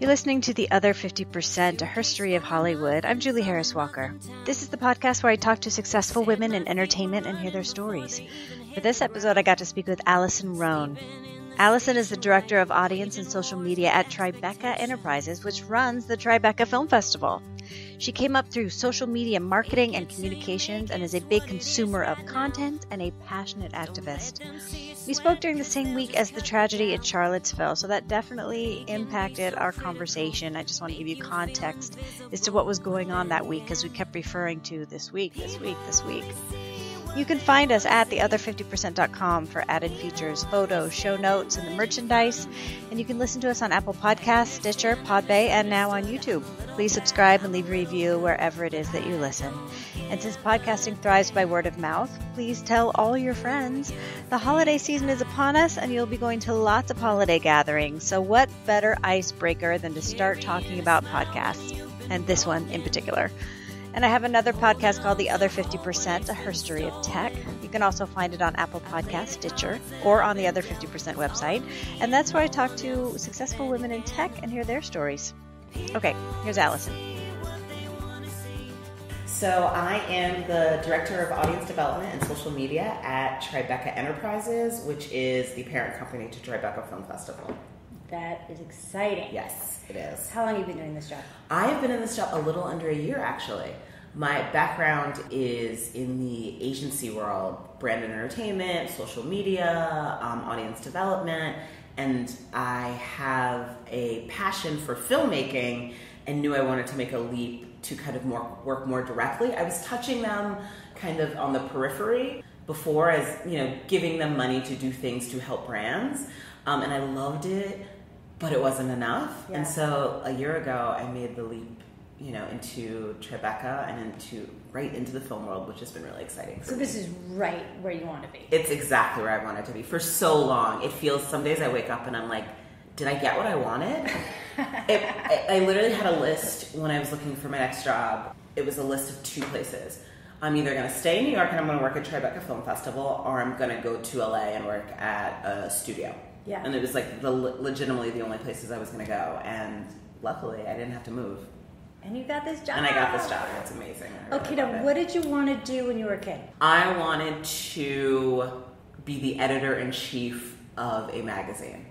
You're listening to The Other 50%, a history of Hollywood. I'm Julie Harris Walker. This is the podcast where I talk to successful women in entertainment and hear their stories. For this episode, I got to speak with Allison Rhone. Allison is the director of audience and social media at Tribeca Enterprises, which runs the Tribeca Film Festival. She came up through social media marketing and communications and is a big consumer of content and a passionate activist. We spoke during the same week as the tragedy in Charlottesville, so that definitely impacted our conversation. I just want to give you context as to what was going on that week, because we kept referring to this week. You can find us at theother50%.com for added features, photos, show notes, and the merchandise. And you can listen to us on Apple Podcasts, Stitcher, Podbay, and now on YouTube. Please subscribe and leave a review wherever it is that you listen. And since podcasting thrives by word of mouth, please tell all your friends. The holiday season is upon us, and you'll be going to lots of holiday gatherings. So what better icebreaker than to start talking about podcasts, and this one in particular. And I have another podcast called The Other 50%, a history of tech. You can also find it on Apple Podcasts, Stitcher, or on the Other 50% website. And that's where I talk to successful women in tech and hear their stories. Okay, here's Allison. So I am the Director of Audience Development and Social Media at Tribeca Enterprises, which is the parent company to Tribeca Film Festival. That is exciting. Yes, it is. How long have you been doing this job? I have been in this job a little under a year, actually. My background is in the agency world, brand and entertainment, social media, audience development, and I have a passion for filmmaking and knew I wanted to make a leap to kind of work more directly. I was touching them kind of on the periphery before, as giving them money to do things to help brands, and I loved it, but it wasn't enough. Yeah. And so a year ago, I made the leap, into Tribeca and right into the film world, which has been really exciting for me. This is right where you want to be. It's exactly where I wanted to be for so long. It feels, some days I wake up and I'm like, did I get what I wanted? I literally had a list when I was looking for my next job. It was a list of 2 places. I'm either going to stay in New York and I'm going to work at Tribeca Film Festival, or I'm going to go to LA and work at a studio. Yeah. And it was like legitimately the only places I was going to go. And luckily, I didn't have to move. And you got this job. And I got this job. It's amazing. Okay, now what did you want to do when you were a kid? I wanted to be the editor-in-chief of a magazine.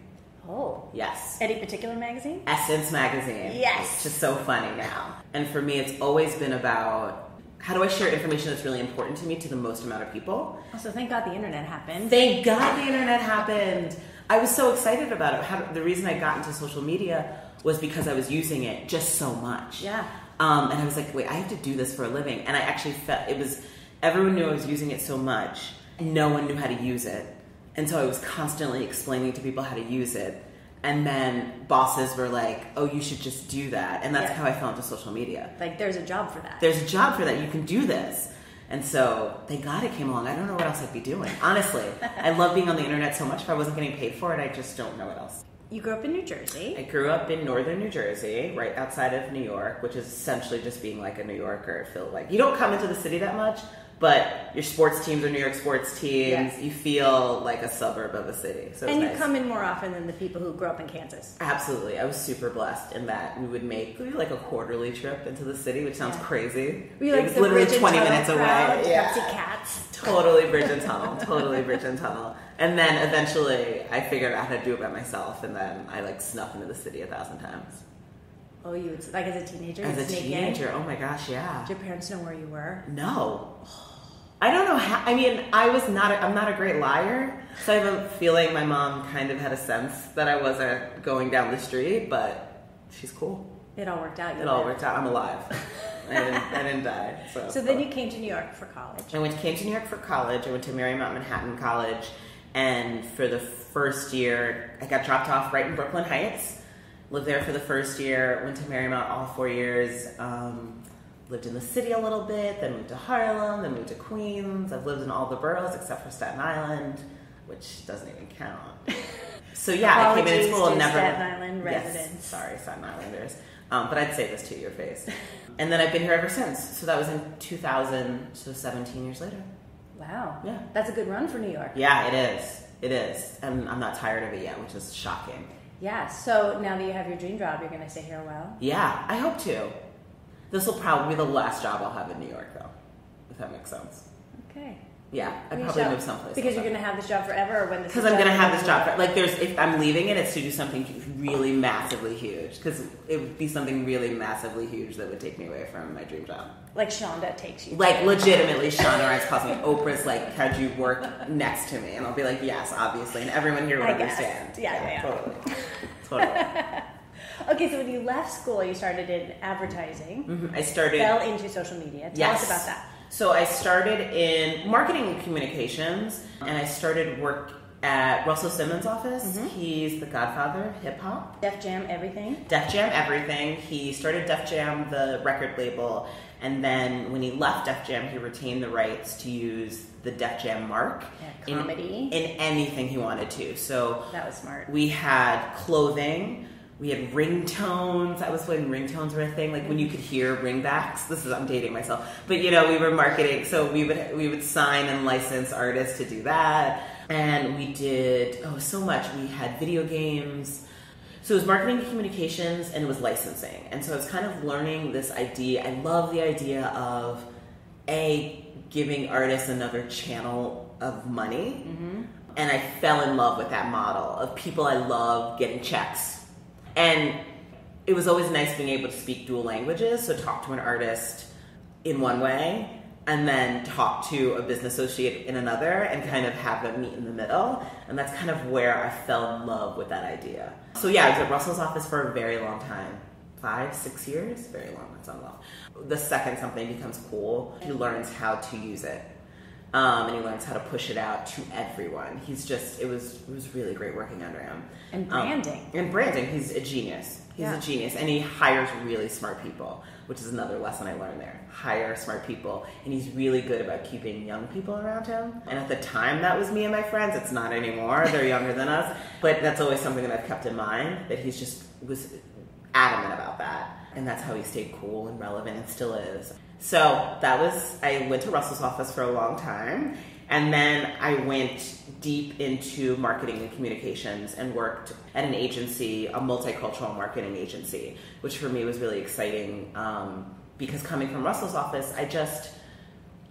Oh. Yes. Any particular magazine? Essence magazine. Yes. It's just so funny now. And for me, it's always been about, how do I share information that's really important to me to the most amount of people? Also, thank God the internet happened. Thank God the internet happened. I was so excited about it. The reason I got into social media was because I was using it just so much. Yeah. And I was like, wait, I have to do this for a living. And I actually felt everyone knew I was using it so much. No one knew how to use it. And so I was constantly explaining to people how to use it. And then bosses were like, oh, you should just do that. And that's how I fell into social media. Like, there's a job for that. There's a job for that. You can do this. And so, thank God it came along. I don't know what else I'd be doing. Honestly, I love being on the internet so much. If I wasn't getting paid for it, I just don't know what else. You grew up in New Jersey. I grew up in northern New Jersey, right outside of New York, which is essentially just being like a New Yorker. Feel like you don't come into the city that much, but your sports teams are New York sports teams. Yes. You feel like a suburb of a city. So and you nice. Come in more often than the people who grew up in Kansas. Absolutely. I was super blessed in that we would make like a quarterly trip into the city, which sounds crazy. Were you like it's literally 20 minutes away. Yeah. See cats. Totally bridge and tunnel. Totally bridge and tunnel. And then eventually I figured out how to do it by myself, and then I snuck into the city 1,000 times. Oh, you would, like as a teenager? As a teenager, oh my gosh, yeah. Did your parents know where you were? No. I don't know how, I'm not a great liar, so I have a feeling my mom kind of had a sense that I wasn't going down the street, but she's cool. It all worked out. It all worked out. I'm alive. I didn't die. So then you came to New York for college. Came to New York for college. I went to Marymount Manhattan College, and for the first year, I got dropped off right in Brooklyn Heights. Lived there for the first year. Went to Marymount all 4 years. Lived in the city a little bit, then moved to Harlem, then moved to Queens. I've lived in all the boroughs except for Staten Island, which doesn't even count. So yeah, I came into school and never... Staten Island residents. Yes, sorry, Staten Islanders. But I'd say this to your face. And then I've been here ever since. So that was in 2000, so 17 years later. Wow. Yeah. That's a good run for New York. Yeah, it is. It is. And I'm not tired of it yet, which is shocking. Yeah, so now that you have your dream job, you're going to stay here a while? Yeah, I hope to. This will probably be the last job I'll have in New York, though, if that makes sense. Okay. Yeah, I'd probably move someplace. Because you're going to have this job forever, or when this? Because I'm going to have this job. Like, if I'm leaving it, it's to do something really massively huge. Because it would be something really massively huge that would take me away from my dream job. Like Shonda takes you. Like, legitimately, Shonda Rhimes calls me. Oprah's like, "Could you work next to me?" And I'll be like, "Yes, obviously." And everyone here would understand. Yeah. Totally. Okay, so when you left school, you started in advertising. Mm-hmm. I fell into social media. Tell us about that. So I started in marketing and communications, and I started work at Russell Simmons' office. Mm-hmm. He's the godfather of hip hop. Def Jam Everything. Def Jam Everything. He started Def Jam, the record label, and then when he left Def Jam, he retained the rights to use the Def Jam mark comedy in anything he wanted to. So that was smart. We had clothing. We had ringtones. That was when ringtones were a thing. Like when you could hear ringbacks. I'm dating myself, but we were marketing. So we would sign and license artists to do that, and we did so much. We had video games. So it was marketing and communications, and it was licensing. And so I was kind of learning this idea. I love the idea of giving artists another channel of money, and I fell in love with that model of people I love getting checks. And it was always nice being able to speak dual languages, so talk to an artist in one way and then talk to a business associate in another and kind of have them meet in the middle. And that's kind of where I fell in love with that idea. So yeah, I was at Russell's office for a very long time. 5-6 years? Very long. That's not long. The second something becomes cool, he learns how to use it. And he learns how to push it out to everyone. It was really great working under him. And branding. He's a genius. A genius. And he hires really smart people, which is another lesson I learned there. Hire smart people. And he's really good about keeping young people around him. And at the time, that was me and my friends. It's not anymore. They're younger than us. But that's always something that I've kept in mind, that he's was adamant about that. And that's how he stayed cool and relevant and still is. So I went to Russell's office for a long time, and then I went deep into marketing and communications and worked at an agency, a multicultural marketing agency, which for me was really exciting because coming from Russell's office,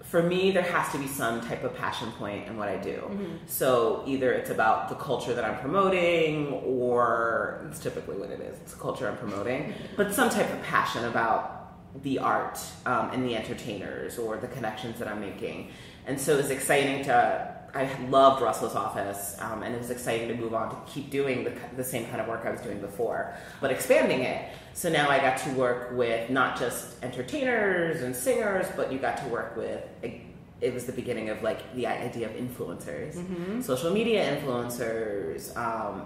for me, there has to be some type of passion point in what I do. Mm-hmm. So either it's about the culture that I'm promoting, or it's typically what it is. It's the culture I'm promoting, but some type of passion about the art and the entertainers or the connections that I'm making. And so it was exciting I loved Russell's office, and it was exciting to move on to keep doing the same kind of work I was doing before, but expanding it. So now I got to work with not just entertainers and singers, but you got to work with, it was the beginning of the idea of influencers, social media influencers,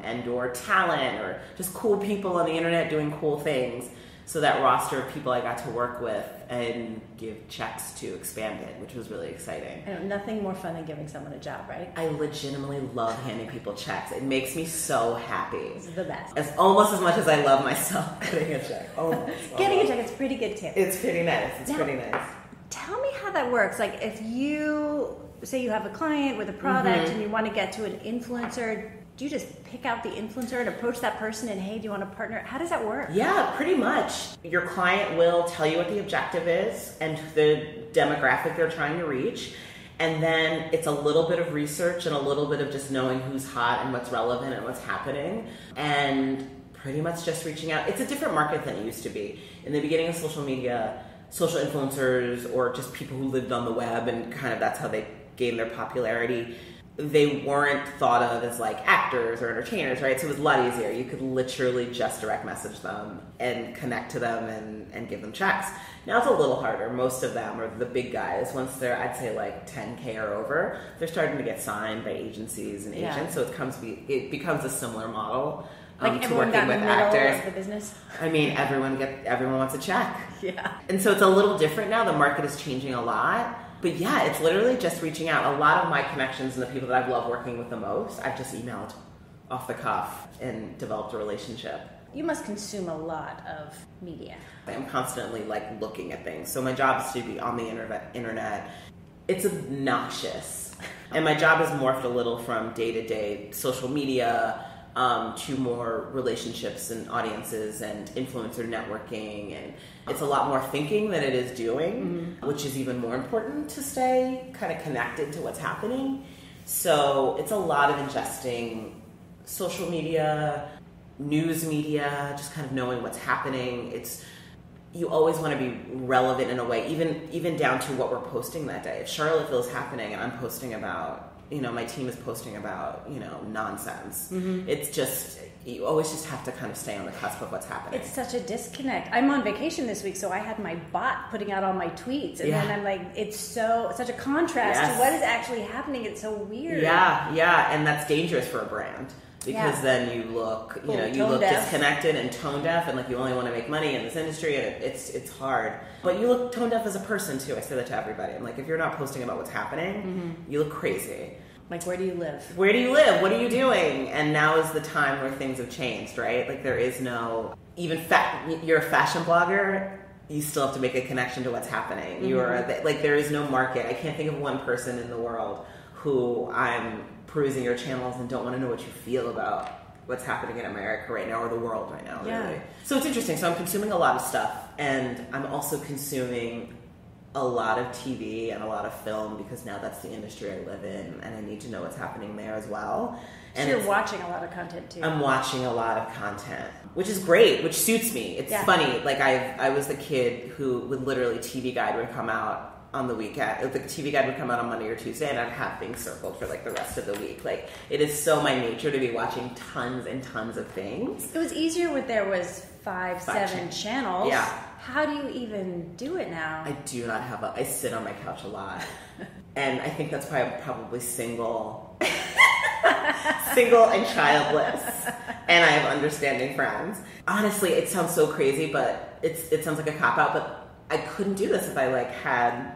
and or talent, or just cool people on the internet doing cool things. So that roster of people I got to work with and give checks to expand it, which was really exciting. I know, nothing more fun than giving someone a job, right? I legitimately love handing people checks. It makes me so happy. It's the best. It's almost as much as I love myself getting a check. Getting a check is pretty good too. It's pretty nice. Pretty nice. Tell me how that works. Like if you say you have a client with a product and you want to get to an influencer, do you just pick out the influencer and approach that person and, hey, do you want to partner? How does that work? Yeah, pretty much. Your client will tell you what the objective is and the demographic they're trying to reach. And then it's a little bit of research and a little bit of just knowing who's hot and what's relevant and what's happening. And pretty much just reaching out. It's a different market than it used to be. In the beginning of social media, social influencers or just people who lived on the web and kind of that's how they gained their popularity, they weren't thought of as actors or entertainers, right? So it was a lot easier. You could literally just direct message them and connect to them and give them checks. Now it's a little harder. Most of them, or the big guys, once they're, I'd say 10K or over, they're starting to get signed by agencies and agents. So it becomes a similar model to working with actors. Of the business? I mean, everyone wants a check. Yeah. And so it's a little different now. The market is changing a lot. But yeah, it's literally just reaching out. A lot of my connections and the people that I've loved working with the most, I've just emailed off the cuff and developed a relationship. You must consume a lot of media. I'm constantly looking at things. So my job is to be on the internet. It's obnoxious. And my job has morphed a little from day to day social media, to more relationships and audiences and influencer networking. And it's a lot more thinking than it is doing, which is even more important to stay kind of connected to what's happening. So it's a lot of ingesting social media, news media, just kind of knowing what's happening. You always want to be relevant in a way, even down to what we're posting that day. If Charlottesville is happening and I'm posting about, my team is posting about, nonsense. It's just, you always just have to kind of stay on the cusp of what's happening. It's such a disconnect. I'm on vacation this week, so I had my bot putting out all my tweets, and then I'm like, it's such a contrast to what is actually happening. It's so weird. Yeah, and that's dangerous for a brand. Because then you look, you look disconnected and tone deaf, and like you only want to make money in this industry, and it's hard. But you look tone deaf as a person too. I say that to everybody. I'm like, if you're not posting about what's happening, you look crazy. Like, where do you live? Where do you live? What are you doing? And now is the time where things have changed, right? Like there is no you're a fashion blogger. You still have to make a connection to what's happening. There is no market. I can't think of one person in the world who I'm perusing your channels and don't want to know what you feel about what's happening in America right now or the world right now, really. So it's interesting. So I'm consuming a lot of stuff, and I'm also consuming a lot of TV and a lot of film because now that's the industry I live in, and I need to know what's happening there as well. And so you're watching a lot of content too. I'm watching a lot of content, which is great, which suits me. It's funny. Like I was the kid who would literally TV Guide would come out on the weekend. The TV Guide would come out on Monday or Tuesday, and I'd have things circled for like the rest of the week. Like it is so my nature to be watching tons and tons of things. It was easier when there was 7 channels. Yeah. How do you even do it now? I do not have I sit on my couch a lot. And I think that's why I'm probably single. Single and childless. And I have understanding friends. Honestly, it sounds so crazy, but it sounds like a cop-out, but I couldn't do this if I had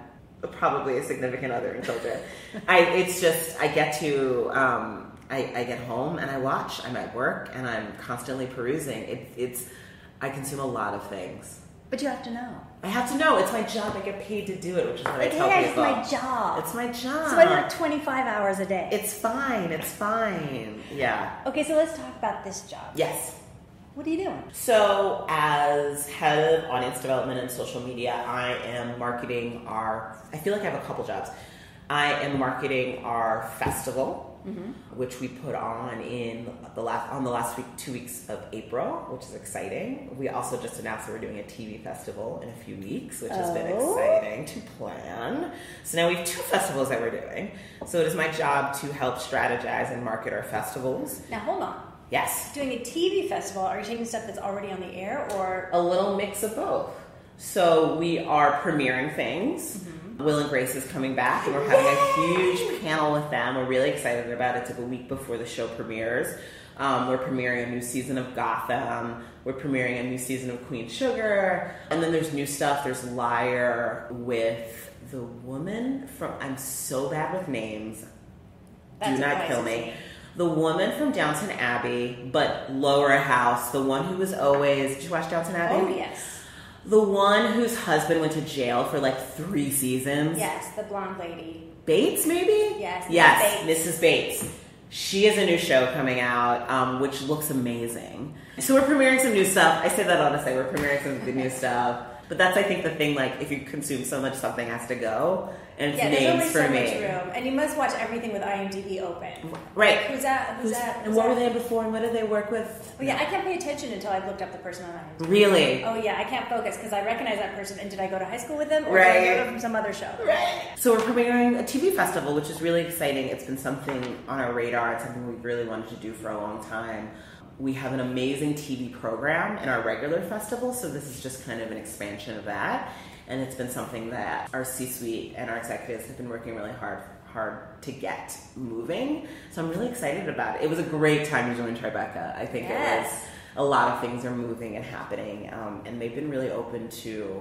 probably a significant other and children. I get home and I watch. I'm at work and I'm constantly perusing. I consume a lot of things. But you have to know. I have to know. It's my job. I get paid to do it, which is what I tell people. It's my job. It's my job. So I work 25 hours a day. It's fine. Yeah. Okay, so let's talk about this job. Yes. What are you doing? So as head of audience development and social media, I am marketing I feel like I have a couple jobs. I am marketing our festival, which we put on the last 2 weeks of April, which is exciting. We also just announced that we're doing a TV festival in a few weeks, which has been exciting to plan. So now we have 2 festivals that we're doing. So it is my job to help strategize and market our festivals. Now hold on. Yes. Doing a TV festival, are you taking stuff that's already on the air, or? A little mix of both. So we are premiering things. Will and Grace is coming back, and we're having a huge panel with them. We're really excited about it. It's like a week before the show premieres. We're premiering a new season of Gotham. We're premiering a new season of Queen Sugar. And then there's new stuff. There's Liar with the woman from, I'm so bad with names. Do not kill me. The woman from Downton Abbey, but Lower House. The one who was always, did you watch Downton Abbey? Oh, yes. The one whose husband went to jail for 3 seasons. Yes, the blonde lady. Bates, maybe? Yes, Mrs. Bates. She has a new show coming out, which looks amazing. So we're premiering some new stuff. I say that honestly. We're premiering some of the new stuff. But that's, I think, the thing, if you consume so much, something has to go. And it's names for me. There's only so much room. And you must watch everything with IMDb open. Right. Who's that? And what were they before, and what did they work with? Well, yeah, I can't pay attention until I've looked up the person on IMDb. Really? Oh, yeah, I can't focus because I recognize that person. And did I go to high school with them? Or did I go from some other show? Right. So we're premiering a TV festival, which is really exciting. It's been something on our radar. It's something we've really wanted to do for a long time. We have an amazing TV program in our regular festival, so this is just kind of an expansion of that. And it's been something that our C-suite and our executives have been working really hard to get moving. So I'm really excited about it. It was a great time to join Tribeca. I think it was a lot of things are moving and happening, and they've been really open to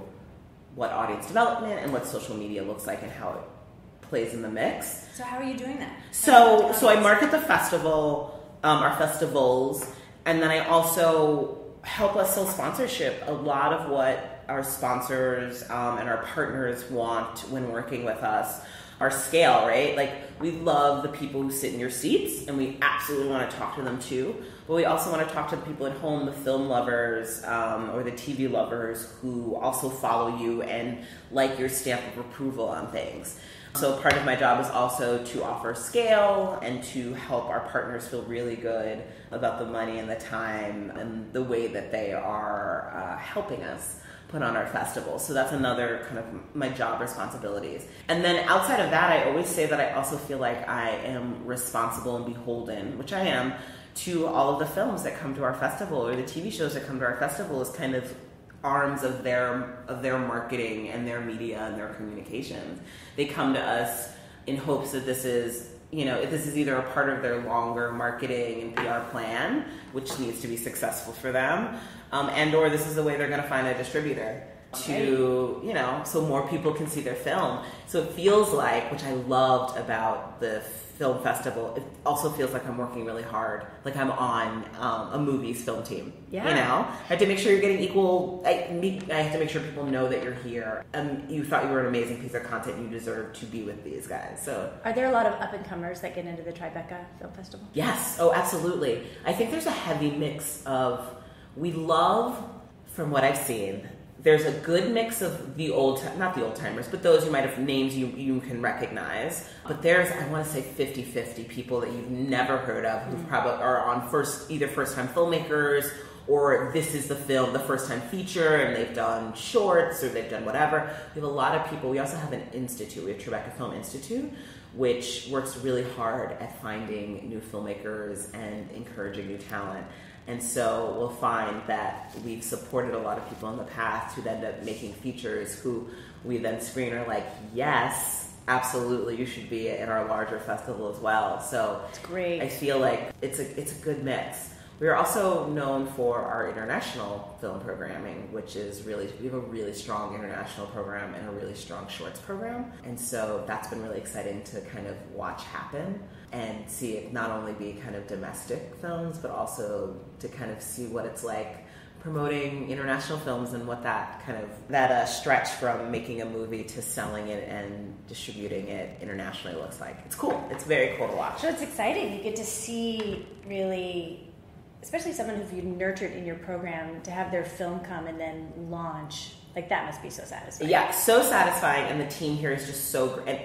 what audience development and what social media looks like and how it plays in the mix. So how are you doing that? So I market the festival, our festivals, and then I also help us sell sponsorship. A lot of what our sponsors and our partners want when working with us our scale, right? Like, we love the people who sit in your seats, and we absolutely want to talk to them too. But we also want to talk to the people at home, the film lovers, or the TV lovers who also follow you and like your stamp of approval on things. So part of my job is also to offer scale and to help our partners feel really good about the money and the time and the way that they are helping us put on our festival. So that's another kind of my job responsibilities. And then outside of that, I always say that I also feel like I am responsible and beholden, which I am, to all of the films that come to our festival or the TV shows that come to our festival as kind of arms of their marketing and their media and their communications. They come to us in hopes that this is either a part of their longer marketing and PR plan, which needs to be successful for them, and or this is the way they're going to find a distributor to, so more people can see their film. So it feels like, which I loved about the film festival, it also feels like I'm working really hard, like I'm on a movie's film team. Yeah. I have to make sure you're getting equal. I have to make sure people know that you're here. You thought you were an amazing piece of content. You deserve to be with these guys. So, are there a lot of up and comers that get into the Tribeca Film Festival? Yes. Oh, absolutely. I think there's a heavy mix of, we love, from what I've seen, there's a good mix of not the old timers, but those who might have names you can recognize. But there's, I want to say 50-50 people that you've never heard of who probably are on either first-time filmmakers, or this is the first-time feature, and they've done shorts or they've done whatever. We have a lot of people. We also have an institute. We have Tribeca Film Institute, which works really hard at finding new filmmakers and encouraging new talent. And so we'll find that we've supported a lot of people in the past who end up making features who we then screen are like, yes, absolutely, you should be in our larger festival as well. So it's great. I feel like it's a good mix. We are also known for our international film programming, which is we have a really strong international program and a really strong shorts program. And so that's been really exciting to kind of watch happen and see it not only be kind of domestic films, but also to kind of see what it's like promoting international films and what that stretch from making a movie to selling it and distributing it internationally looks like. It's cool. It's very cool to watch. So it's exciting. You get to see really, especially someone who you've nurtured in your program, to have their film come and then launch. Like, that must be so satisfying. Yeah, so satisfying, and the team here is just so great.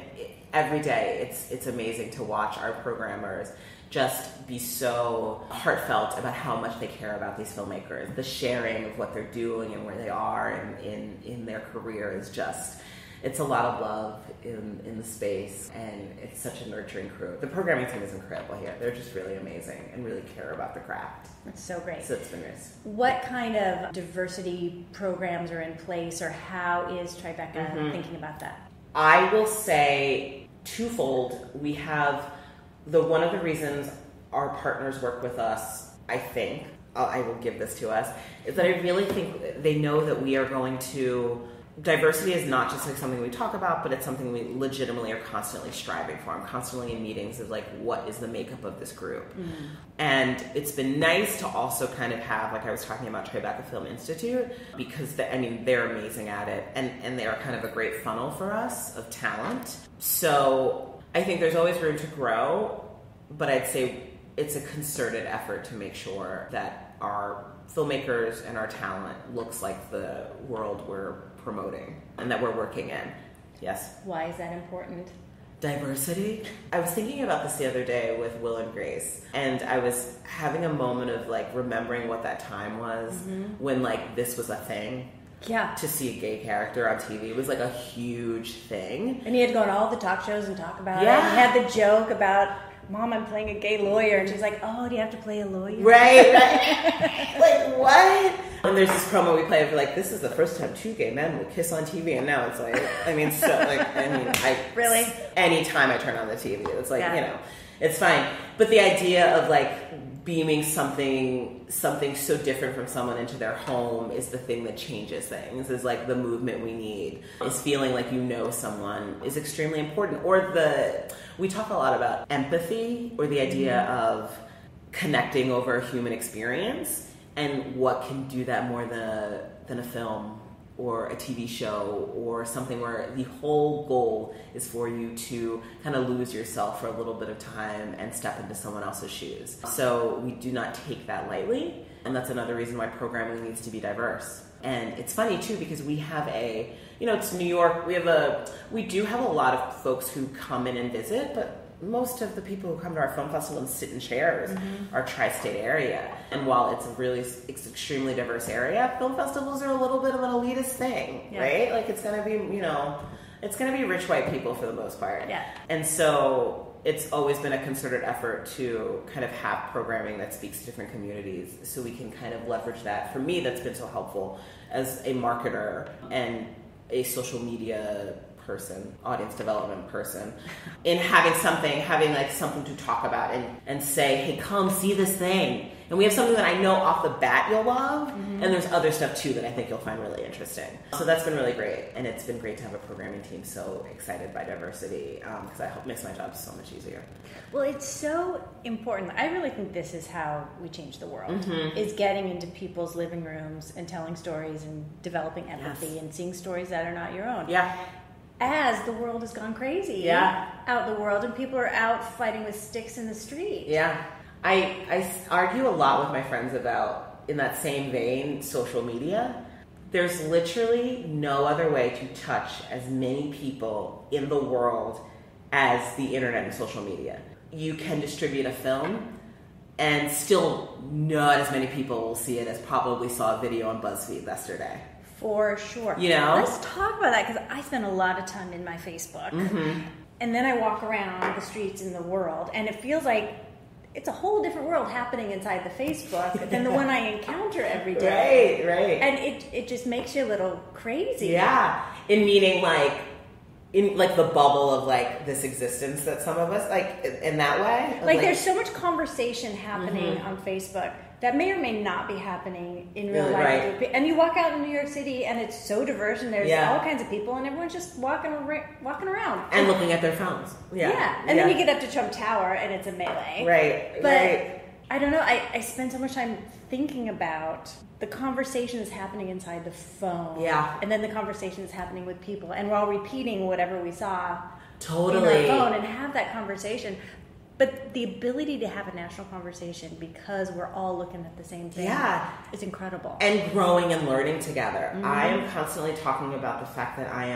Every day, it's amazing to watch our programmers just be so heartfelt about how much they care about these filmmakers. The sharing of what they're doing and where they are in their career is just, it's a lot of love in the space, and it's such a nurturing crew. The programming team is incredible here. They're just really amazing and really care about the craft. That's so great. So it's been nice. What kind of diversity programs are in place, or how is Tribeca thinking about that? I will say twofold. We have one of the reasons our partners work with us, I think, I will give this to us, is that I really think they know that we are going to, diversity is not just like something we talk about, but it's something we legitimately are constantly striving for. I'm constantly in meetings of like, what is the makeup of this group? And it's been nice to also kind of have, like I was talking about Tribeca Film Institute, because they're amazing at it, and they are kind of a great funnel for us of talent. So I think there's always room to grow, but I'd say it's a concerted effort to make sure that our filmmakers and our talent looks like the world we're promoting and that we're working in. Yes? Why is that important? Diversity. I was thinking about this the other day with Will and Grace, and I was having a moment of like remembering what that time was when like this was a thing. Yeah. To see a gay character on TV was like a huge thing. And he had gone to all the talk shows and talk about it. And he had the joke about, Mom, I'm playing a gay lawyer. And she's like, oh, do you have to play a lawyer? Right. Like, what? And there's this promo we play of like, this is the first time two gay men would kiss on TV. And now it's like, really? Anytime I turn on the TV, it's like, it's fine. But the idea of like beaming something so different from someone into their home is the thing that changes things, is like the movement we need, is feeling like someone is extremely important. Or we talk a lot about empathy, or the idea of connecting over a human experience, and what can do that more than a film or a TV show or something where the whole goal is for you to kind of lose yourself for a little bit of time and step into someone else's shoes. So we do not take that lightly, and that's another reason why programming needs to be diverse. And it's funny too, because we have it's New York, we do have a lot of folks who come in and visit, but most of the people who come to our film festival and sit in chairs are tri-state area. And while it's extremely diverse area, film festivals are a little bit of an elitist thing, right? Like it's going to be, it's going to be rich white people for the most part. Yeah. And so it's always been a concerted effort to kind of have programming that speaks to different communities so we can kind of leverage that. For me, that's been so helpful as a marketer and a social media person, audience development person, in having something to talk about and say, hey, come see this thing. And we have something that I know off the bat you'll love, and there's other stuff too that I think you'll find really interesting. So that's been really great, and it's been great to have a programming team so excited by diversity, because I hope makes my job so much easier. Well, it's so important. I really think this is how we change the world, is getting into people's living rooms and telling stories and developing empathy and seeing stories that are not your own. Yeah. As the world has gone crazy out in the world and people are out fighting with sticks in the street. Yeah. I argue a lot with my friends about, in that same vein, social media. There's literally no other way to touch as many people in the world as the internet and social media. You can distribute a film and still not as many people will see it as probably saw a video on BuzzFeed yesterday. For sure. Let's talk about that, because I spend a lot of time in my Facebook. And then I walk around the streets in the world, and it feels like it's a whole different world happening inside the Facebook than the one I encounter every day. Right. And it just makes you a little crazy. Yeah. In meaning in the bubble of this existence that some of us in that way. There's so much conversation happening on Facebook that may or may not be happening in real life. Right. And you walk out in New York City and it's so diverse and there's all kinds of people and everyone's just walking around. And looking at their phones. Yeah. And then you get up to Trump Tower and it's a melee. Right. But I don't know, I spend so much time thinking about the conversation that's happening inside the phone. Yeah. And then the conversation that's happening with people. And we're all repeating whatever we saw totally in our phone and have that conversation. But the ability to have a national conversation because we're all looking at the same thing is incredible. And growing and learning together. I am constantly talking about the fact that I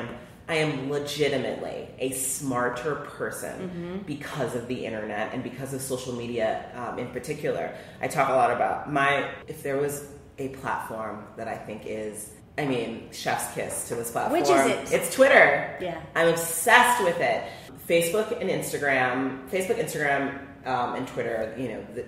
am legitimately a smarter person because of the internet and because of social media in particular. I talk a lot about if there was a platform that I think is, chef's kiss to this platform. Which is it? It's Twitter. Yeah. I'm obsessed with it. Facebook, Instagram, and Twitter,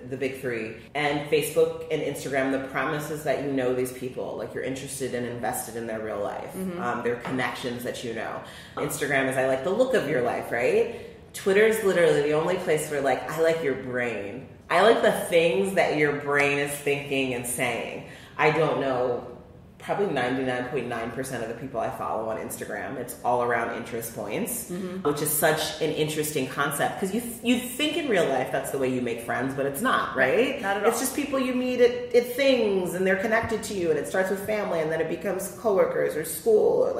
the big three. And Facebook and Instagram, the premise is that you know these people, you're interested and invested in their real life, their connections that you know. Instagram is I like the look of your life, right? Twitter is literally the only place where I like your brain. I like the things that your brain is thinking and saying. I don't know. Probably 99.9% of the people I follow on Instagram, it's all around interest points, which is such an interesting concept because you think in real life that's the way you make friends, but it's not, right? Not at all. It's just people you meet at things and they're connected to you, and it starts with family and then it becomes coworkers or school or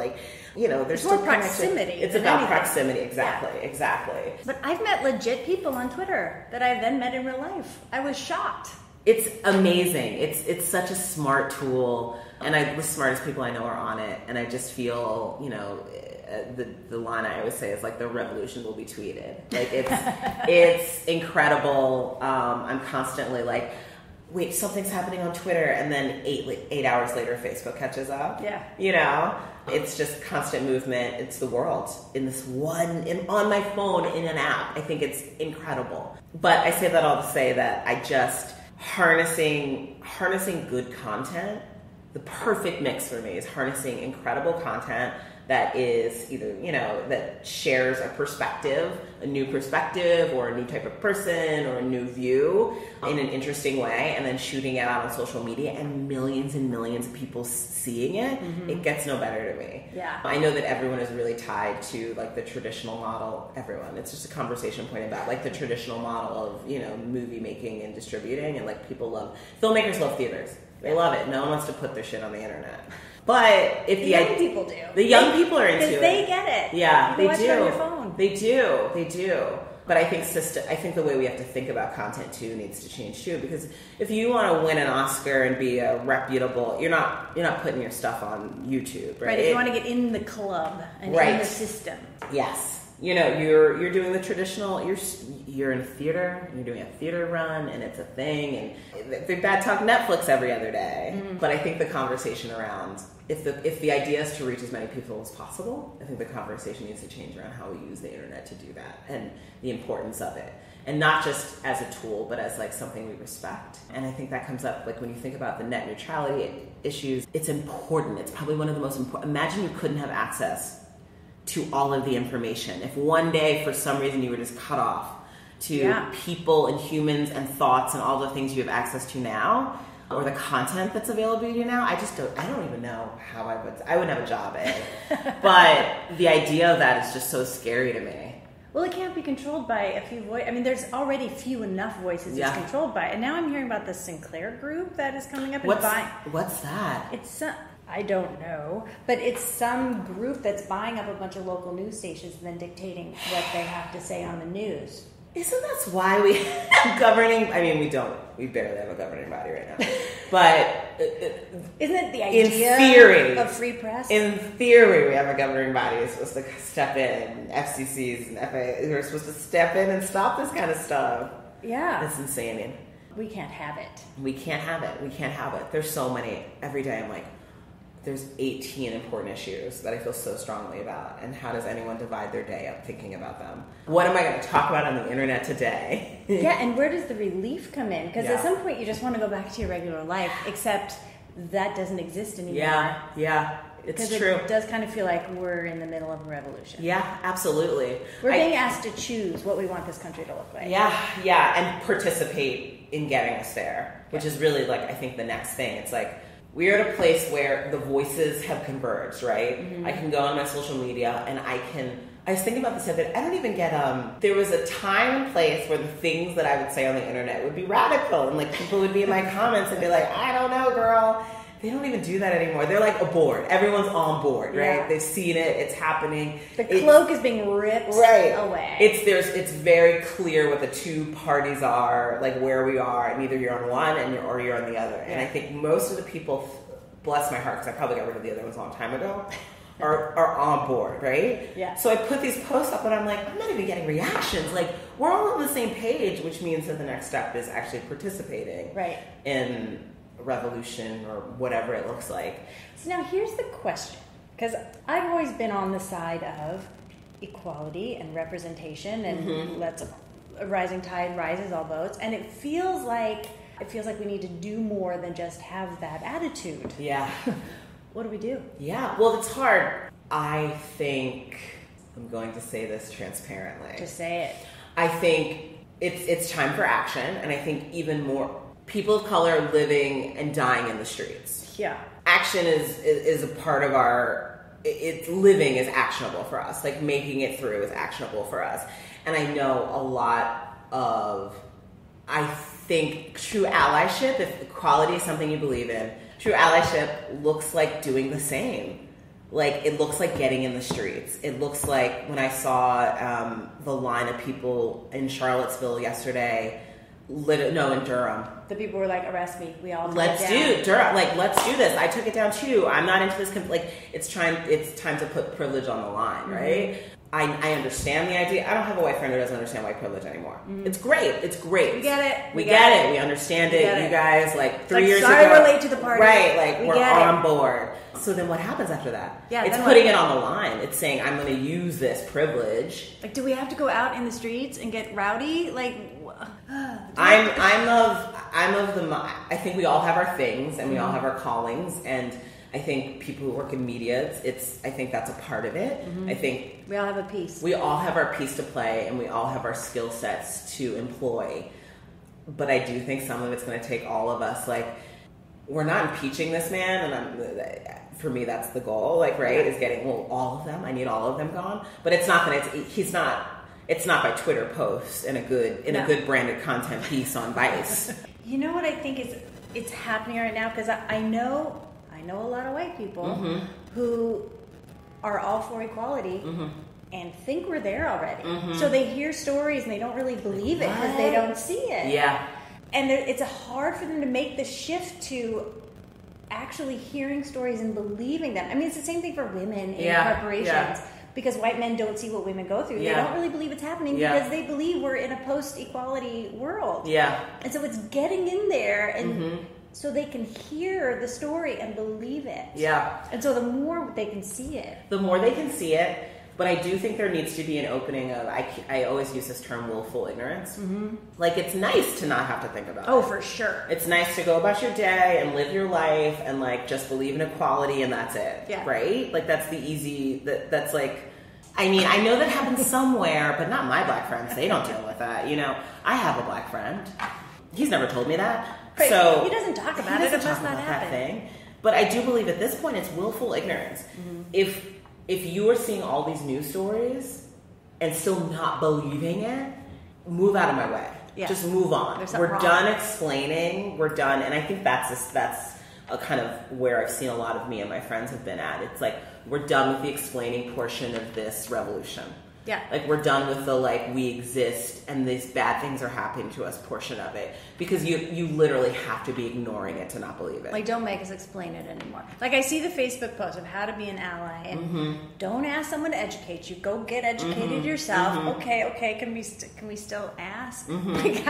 there's more proximity. It's about proximity, exactly. But I've met legit people on Twitter that I've then met in real life. I was shocked. It's amazing. It's such a smart tool, and the smartest people I know are on it. And I just feel, the line I always say is the revolution will be tweeted. It's incredible. I'm constantly wait, something's happening on Twitter, and then 8 hours later, Facebook catches up. Yeah. It's just constant movement. It's the world in this on my phone in an app. I think it's incredible. But I say that all to say that I just harnessing good content. The perfect mix for me is harnessing incredible content that is either, that shares a new perspective or a new type of person or a new view in an interesting way, and then shooting it out on social media and millions of people seeing it. It gets no better to me. Yeah. I know that everyone is really tied to the traditional model. It's just a conversation point about the traditional model of, movie making and distributing, and filmmakers love theaters. They love it. No one wants to put their shit on the internet. But if the young people do. The young people are into it. Because they get it. Yeah, they watch do. It on your phone. They do. But I think the way we have to think about content too needs to change too, because if you want to win an Oscar and be a reputable, you're not putting your stuff on YouTube, right? Right. If you want to get in the club and in the system. Yes. You're doing the traditional. You're in theater. You're doing a theater run, and it's a thing. And they bad talk Netflix every other day. Mm-hmm. But I think the conversation around if the idea is to reach as many people as possible, I think the conversation needs to change around how we use the internet to do that and the importance of it, and not just as a tool, but as like something we respect. And I think that comes up like when you think about the net neutrality issues. It's important. It's probably one of the most important. Imagine you couldn't have access to all of the information. If one day, for some reason, you were just cut off to people and humans and thoughts and all the things you have access to now, or the content that's available to you now, I don't even know how I wouldn't have a job, But the idea of that is just so scary to me. Well, it can't be controlled by a few voices. I mean, there's already few enough voices it's controlled by. And now I'm hearing about the Sinclair group that is coming up. What's that? I don't know, but it's some group that's buying up a bunch of local news stations and then dictating what they have to say on the news. Isn't that why we have governing? I mean, we barely have a governing body right now. But isn't it the idea in theory, of free press? In theory, we have a governing body who's supposed to step in, FCCs and FAA who are supposed to step in and stop this kind of stuff. Yeah. That's insane. We can't have it. We can't have it. There's so many. Every day I'm like, there's 18 important issues that I feel so strongly about, and how does anyone divide their day up thinking about them? What am I going to talk about on the internet today? Yeah, and where does the relief come in? Because at some point you just want to go back to your regular life, except that doesn't exist anymore. Yeah, it's true. It does kind of feel like we're in the middle of a revolution. Yeah, absolutely. We're being asked to choose what we want this country to look like. Yeah, and participate in getting us there, which is really like, I think, the next thing. It's like, we're at a place where the voices have converged, right? Mm-hmm. I can go on my social media and I was thinking about this the other day. I don't even get, there was a time and place where the things that I would say on the internet would be radical, and like people would be in my comments and be like, I don't know, girl. They don't even do that anymore. They're like aboard. Everyone's on board, right? Yeah. They've seen it. It's happening. The cloak is being ripped away. It's very clear what the two parties are, like where we are, and either you're on one or you're on the other. Yeah. And I think most of the people, bless my heart, because I probably got rid of the other ones a long time ago, are on board, right? Yeah. So I put these posts up and I'm like, I'm not even getting reactions. Like, we're all on the same page, which means that the next step is actually participating in revolution or whatever it looks like. So now here's the question, because I've always been on the side of equality and representation, and a rising tide rises all boats, and it feels like we need to do more than just have that attitude. Yeah. What do we do? Yeah, well, it's hard. I think, I'm going to say this transparently. Just say it. I think it's time for action, and I think even more people of color living and dying in the streets. Yeah. Action is a part of living is actionable for us. Like, making it through is actionable for us. And I know a lot of, I think, true allyship, if equality is something you believe in, true allyship looks like doing the same. Like, it looks like getting in the streets. It looks like when I saw the line of people in Charlottesville yesterday, in Durham. The people were like, arrest me. We all let's do this. I took it down too. I'm not into this. It's time to put privilege on the line, right? Mm-hmm. I understand the idea. I don't have a white friend who doesn't understand white privilege anymore. Mm-hmm. It's great. We get it. We get it. We understand it. You guys, like 3 years ago. Sorry we're late to the party. Right, like we're on board. So then what happens after that? Yeah, it's putting it on the line. It's saying, I'm going to use this privilege. Like, do we have to go out in the streets and get rowdy? Like, I think we all have our things and we all have our callings, and I think people who work in media, I think that's a part of it. Mm-hmm. I think we all have a piece. We all have our piece to play, and we all have our skill sets to employ. But I do think some of it's going to take all of us. Like, we're not impeaching this man, and for me, that's the goal. Like, right, is getting all of them. I need all of them gone. But it's not going to. It's not by Twitter posts and a good branded content piece on Vice. You know what I think is it's happening right now because I know a lot of white people who are all for equality and think we're there already. So they hear stories and they don't really believe it because they don't see it. Yeah. And it's hard for them to make the shift to actually hearing stories and believing them. I mean, it's the same thing for women in corporations. Yeah. Because white men don't see what women go through. They don't really believe it's happening because they believe we're in a post-equality world. Yeah. And so it's getting in there and so they can hear the story and believe it. Yeah. And so the more they can see it. The more they can see it. But I do think there needs to be an opening of, I always use this term, willful ignorance. Like, it's nice to not have to think about it. Oh, for sure. It's nice to go about your day and live your life and, like, just believe in equality and that's it. Yeah. Right? Like, that's the easy, that's like, I mean, I know that happens somewhere, but not my black friends. They don't deal with that. You know, I have a black friend. He's never told me that. Right. So he doesn't talk about it. It must not happen. That thing. But I do believe at this point it's willful ignorance. If you are seeing all these news stories and still not believing it, move out of my way. Yeah. Just move on. We're done explaining. We're done. And I think that's a kind of where I've seen a lot of me and my friends have been at. It's like, we're done with the explaining portion of this revolution. Yeah. Like, we're done with the, like, we exist and these bad things are happening to us portion of it. Because you literally have to be ignoring it to not believe it. Like, don't make us explain it anymore. Like, I see the Facebook post of how to be an ally. And don't ask someone to educate you. Go get educated yourself. Okay. Can we still ask? Like,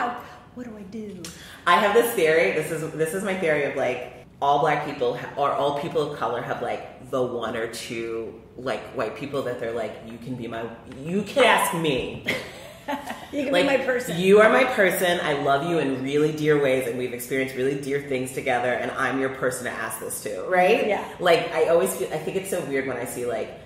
what do I do? I have this theory. This is my theory of, like, all black people or all people of color have, like, the one or two, like, white people that they're like, you can ask me. You can like, be my person. You are my person. I love you in really dear ways, and we've experienced really dear things together, and I'm your person to ask this to, right? Yeah. Like, I think it's so weird when I see, like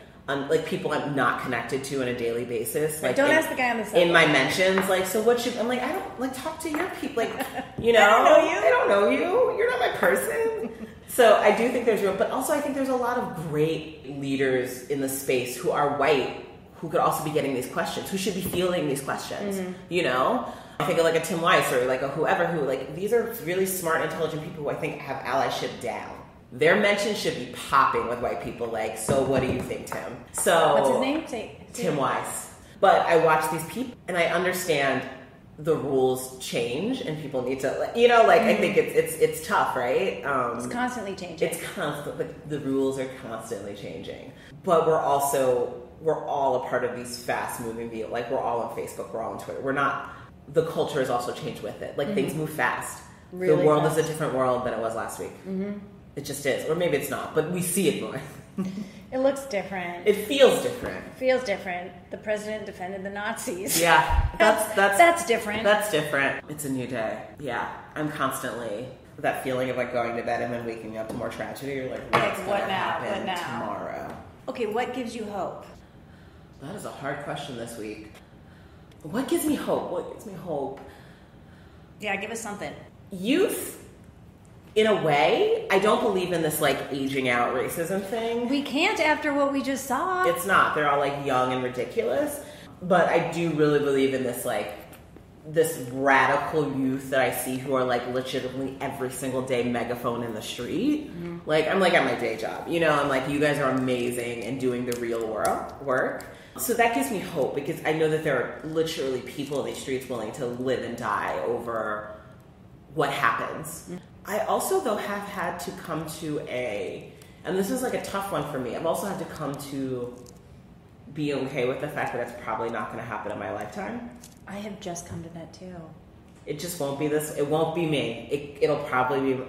people I'm not connected to on a daily basis. Like, don't ask the guy on the subway. In my mentions, like, so what should, I'm like, I don't, like, talk to your people, like, you know. I don't know you. You're not my person. So I do think there's room, but also I think there's a lot of great leaders in the space who are white, who could also be getting these questions, who should be fielding these questions, you know? I think of, like, a Tim Weiss or, like, a whoever who, like, these are really smart, intelligent people who I think have allyship down. Their mentions should be popping with white people, like, so what do you think, Tim? So what's his name? Tim Weiss. But I watch these people, and I understand the rules change, and people need to, you know, like, I think it's tough, right? It's constantly changing. It's constantly, the rules are constantly changing. But we're all a part of these fast-moving vehicles. Like, we're all on Facebook, we're all on Twitter. We're not, the culture has also changed with it. Like, things move fast. Really the world fast. Is a different world than it was last week. It just is. Or maybe it's not, but we see it more. It looks different. It feels different. The president defended the Nazis. Yeah. That's different. That's different. It's a new day. Yeah. I'm constantly, that feeling of, like, going to bed and then waking up to more tragedy. You're like, what now? Tomorrow? Okay, what gives you hope? That is a hard question this week. What gives me hope? Yeah, give us something. Youth. In a way, I don't believe in this, like, aging out racism thing. We can't after what we just saw. It's not. They're all, like, young and ridiculous. But I do really believe in this, like, this radical youth that I see who are, like, legitimately every single day megaphone in the street. Like, I'm, like, at my day job. You know, I'm like, you guys are amazing and doing the real work. So that gives me hope because I know that there are literally people in these streets willing to live and die over what happens. I also, though, have had to come to and this is, like, a tough one for me, I've also had to come to be okay with the fact that it's probably not going to happen in my lifetime. I have just come to that, too. It just won't be it won't be me. It'll probably be,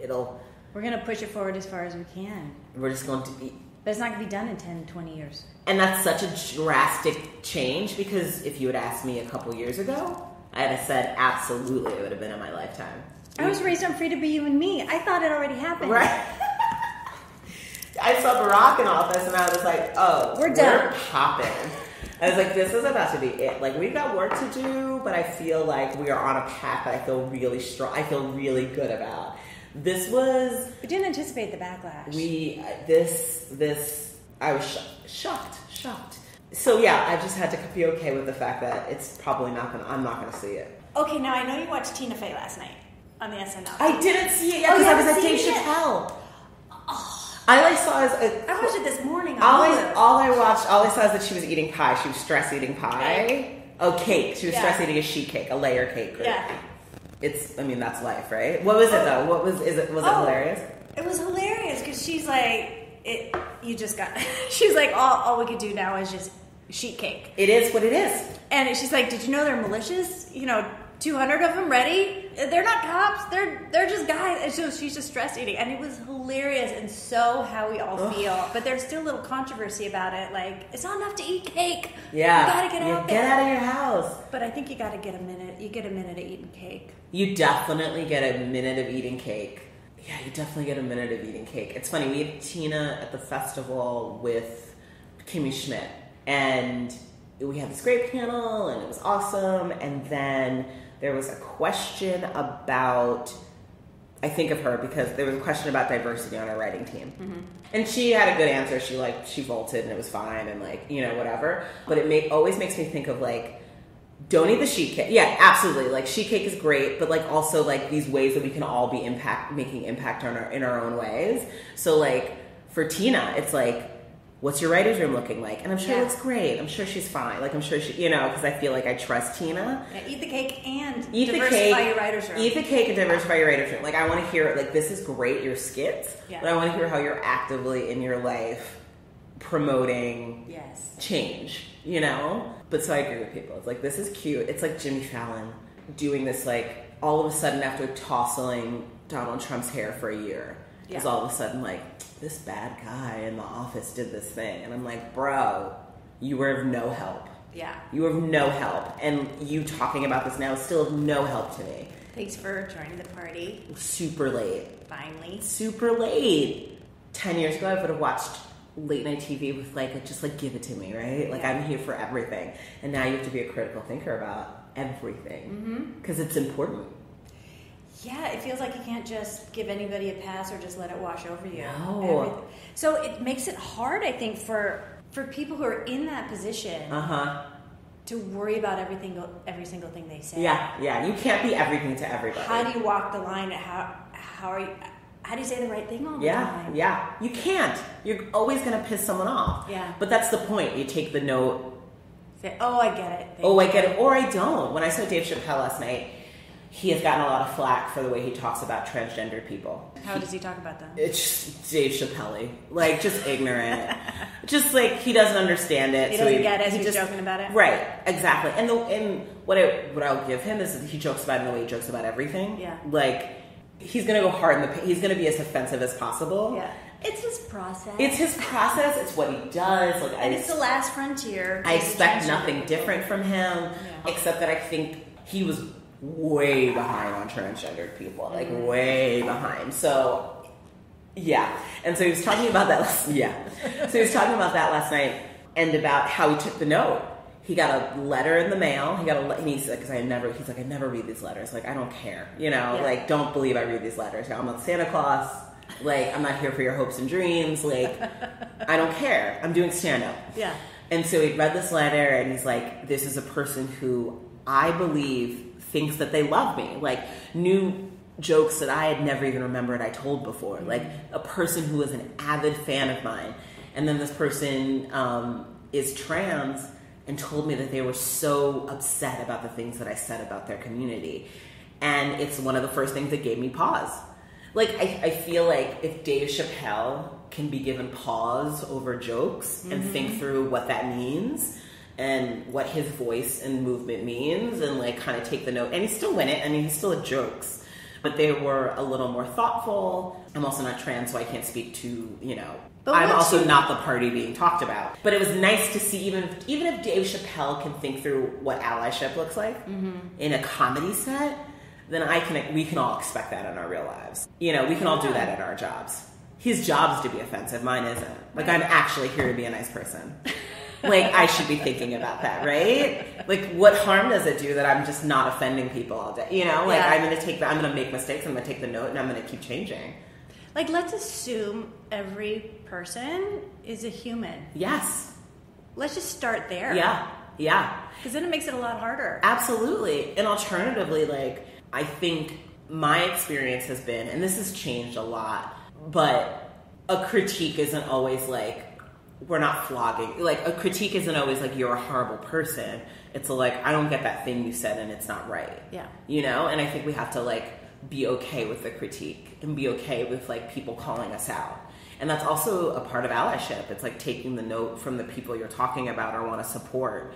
we're going to push it forward as far as we can. We're just going to be. But it's not going to be done in 10, 20 years. And that's such a drastic change because if you had asked me a couple years ago, I'd have said absolutely it would have been in my lifetime. I was raised on Free to Be You and Me. I thought it already happened. Right. I saw Barack in office and I was like, oh, we're done. We're popping. I was like, this is about to be it. Like, we've got work to do, but I feel like we are on a path that I feel really strong. I feel really good about. We didn't anticipate the backlash. I was shocked. So yeah, I just had to be okay with the fact that it's probably I'm not going to see it. Okay, now I know you watched Tina Fey last night. on the SNL. I didn't see it yet because I was at Dave Chappelle. All I saw is I watched it this morning. All I saw is that she was eating pie. She was stress eating pie. Cake. Oh, cake. She was stress eating a sheet cake, a layer cake. Yeah. That's life, right? What was it though? Was it hilarious? It was hilarious because she's like, she's like, all we could do now is just sheet cake. It is what it is. And she's like, did you know they're militias? 200 of them ready? They're not cops. They're just guys. And so she's just stress eating. And it was hilarious and so how we all feel. But there's still a little controversy about it. Like, it's not enough to eat cake. Yeah. You gotta get out there. Get out of your house. But I think you gotta get a minute. You get a minute of eating cake. You definitely get a minute of eating cake. Yeah, you definitely get a minute of eating cake. It's funny, we had Tina at the festival with Kimmy Schmidt. And we had this great panel, and it was awesome. And then there was a question about, I think of her because there was a question about diversity on our writing team. Mm-hmm. And she had a good answer. She vaulted and it was fine and whatever. But it always makes me think of don't eat the sheet cake. Yeah, absolutely. Sheet cake is great, but also these ways that we can all be making impact in our own ways. So for Tina, it's what's your writer's room looking like? And I'm sure it looks great. I'm sure she's fine. I'm sure she, because I feel like I trust Tina. Yeah, eat the cake and diversify your writer's room. Eat the cake and diversify your writer's room. I want to hear it. This is great, your skits. Yeah. But I want to hear how you're actively in your life promoting change, But so I agree with people. It's this is cute. It's like Jimmy Fallon doing this, all of a sudden after tousling Donald Trump's hair for a year. Because all of a sudden, this bad guy in the office did this thing. And I'm like, bro, you were of no help. Yeah. You were of no help. And you talking about this now is still of no help to me. Thanks for joining the party. Super late. Finally. Super late. 10 years ago, I would have watched late night TV with just give it to me, right? I'm here for everything. And now you have to be a critical thinker about everything. Because it's important. Yeah, it feels like you can't just give anybody a pass or just let it wash over you. No. So it makes it hard, I think, for people who are in that position to worry about every single thing they say. Yeah. You can't be everything to everybody. How do you walk the line? How do you say the right thing all the time? Yeah. You can't. You're always going to piss someone off. Yeah. But that's the point. You take the note. Say, oh, I get it. I get it. Or I don't. When I saw Dave Chappelle last night, he has gotten a lot of flack for the way he talks about transgendered people. How does he talk about them? It's just Dave Chappelle. Just ignorant. Just he doesn't understand it. He doesn't get it, so he's joking about it. Right, exactly. And what I'll give him is that he jokes about it in the way he jokes about everything. Yeah. He's going to go hard in the paint. He's going to be as offensive as possible. Yeah. It's his process. It's what he does. And it's the last frontier. I expect nothing different from him, except that I think he was way behind on transgendered people, way behind. So, yeah. And so he was talking about that. So he was talking about that last night, and about how he took the note. He got a letter in the mail. And he's like, I never read these letters. I don't care. Don't believe I read these letters. I'm not Santa Claus. I'm not here for your hopes and dreams. I don't care. I'm doing stand-up. Yeah. And so he read this letter, and he's like, this is a person who I believe thinks that they love me. New jokes that I had never even remembered I told before. A person who is an avid fan of mine. And then this person is trans and told me that they were so upset about the things that I said about their community. And it's one of the first things that gave me pause. I feel like if Dave Chappelle can be given pause over jokes and think through what that means and what his voice and movement means and kind of take the note, and he's still in it. I mean, he's still at jokes, but they were a little more thoughtful. I'm also not trans, so I can't speak to, I'm also not the party being talked about. But it was nice to see, even if Dave Chappelle can think through what allyship looks like in a comedy set, then we can all expect that in our real lives. We can all do that at our jobs. His job is to be offensive, mine isn't. I'm actually here to be a nice person. I should be thinking about that, right? What harm does it do that I'm just not offending people all day? I'm going to take that, I'm going to make mistakes, I'm going to take the note, and I'm going to keep changing. Let's assume every person is a human. Yes. Let's just start there. Yeah. Because then it makes it a lot harder. Absolutely. And alternatively, I think my experience has been, and this has changed a lot, but a critique isn't always like, we're not flogging. Like, a critique isn't always like, you're a horrible person. It's like, I don't get that thing you said and it's not right. Yeah. You know? And I think we have to, like, be okay with the critique and be okay with, like, people calling us out. And that's also a part of allyship. It's like taking the note from the people you're talking about or want to support.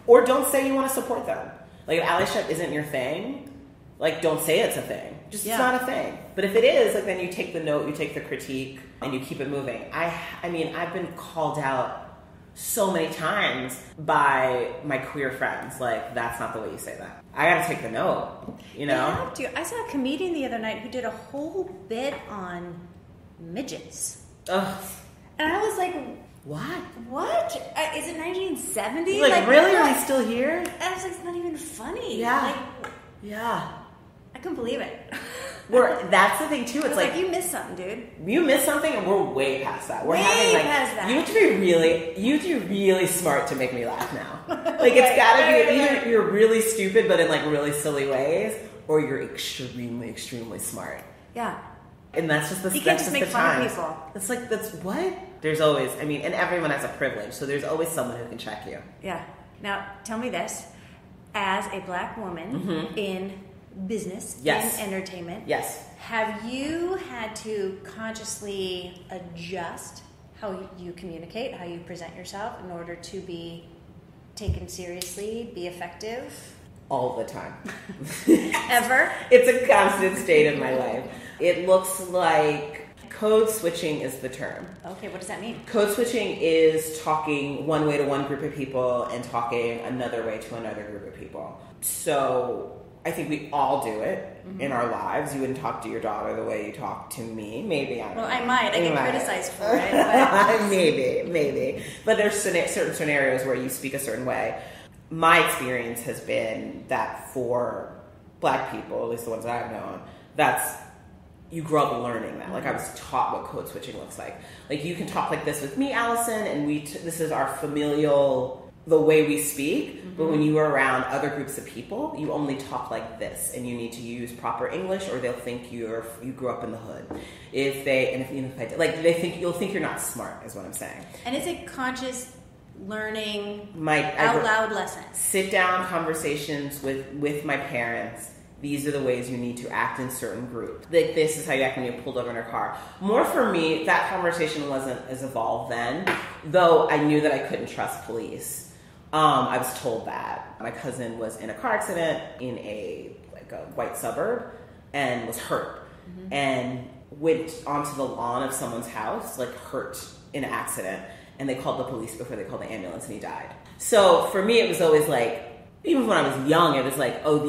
Or don't say you want to support them. Like, if allyship isn't your thing, like, don't say it's a thing. Just It's not a thing. But if it is, like, then you take the note, you take the critique, and you keep it moving. I mean, I've been called out so many times by my queer friends. Like, that's not the way you say that. I gotta take the note, you know? You have to. I saw a comedian the other night who did a whole bit on midgets. Ugh. And I was like, What? Is it 1970? Like really? Are we still here? And I was like, it's not even funny. Yeah. Like, yeah. I couldn't believe it. That's the thing too. It's like you missed something, dude. You missed something, and we're way past that. We're past that. You have to be really smart to make me laugh now. Like, it's gotta be either you're really stupid, but in like really silly ways, or you're extremely, extremely smart. Yeah. And that's just the you can't just make fun of people. It's like, that's what? There's always, I mean, and everyone has a privilege, so there's always someone who can check you. Yeah. Now, tell me this. As a black woman in business, in entertainment, have you had to consciously adjust how you communicate, how you present yourself in order to be taken seriously, be effective? All the time. Ever? It's a constant state of my life. It looks like code switching is the term. Okay, what does that mean? Code switching is talking one way to one group of people and talking another way to another group of people. So I think we all do it in our lives. You wouldn't talk to your daughter the way you talk to me. Maybe, I don't know. I might. I get criticized for it. But... maybe. But there's certain scenarios where you speak a certain way. My experience has been that for black people, at least the ones that I've known, you grow up learning that. Like, I was taught what code switching looks like. Like, you can talk like this with me, Allison, and this is our familial, the way we speak. But when you are around other groups of people, you only talk like this, and you need to use proper English, or they'll think you grew up in the hood. You'll think you're not smart, is what I'm saying. And it's a conscious learning out loud lesson. Sit down conversations with my parents. These are the ways you need to act in certain groups. Like, this is how you act when you're pulled over in a car. More for me, that conversation wasn't as evolved then, though I knew that I couldn't trust police. I was told that. My cousin was in a car accident in a white suburb and was hurt and went onto the lawn of someone's house, like, hurt in an accident. And they called the police before they called the ambulance, and he died. So for me, it was always like, even when I was young, it was like, oh,